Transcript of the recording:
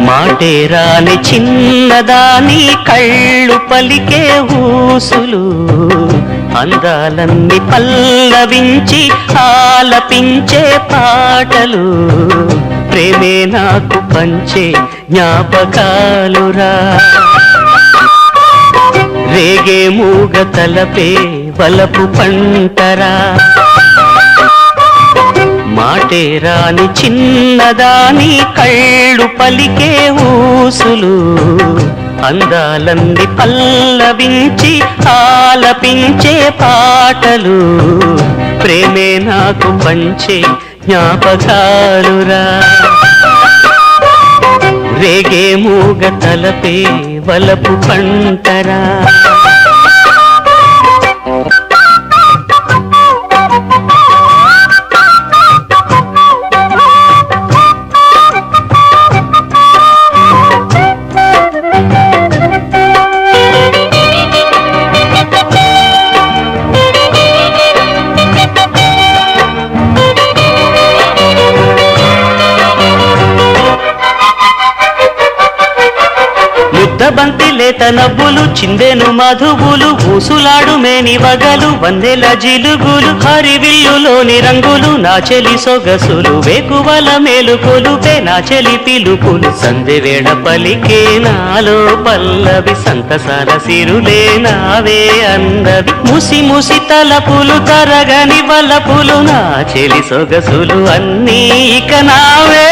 మాటేరాని చిన్నదాని కళ్ళు పలికే ఊసులు అందాలన్నీ పల్లవించి ఆలపించే పాటలు ప్రేమే నాకు పంచే జ్ఞాపకాలురా రేగే మూగ తలపే వలపు పంటరా మాటేరాని చిన్నదాని కళ్ళు పలికే ఊసులు అందాలన్నీ పల్లవించి ఆలపించే పాటలు ప్రేమే నాకు పంచే జ్ఞాపకాలురా రేగే మూగ తలపే వలపు పంటరా బంతి లేత నవ్వులు చిందెను మధువులు ఊసులాడు మేని వగలు వందెల జిలుగులు హరివిల్లులోని రంగులు నా చెలి సొగసులు వేకువల మేలుకొలు నా చెలి పిలుపులు సందెవేళ పలికే నాలో పల్లవి సంతసాల సిరులే నావే అందవి ముసి ముసి తలపులు తరగని వలపులు నా చెలి సొగసులు అన్నీ ఇక నావే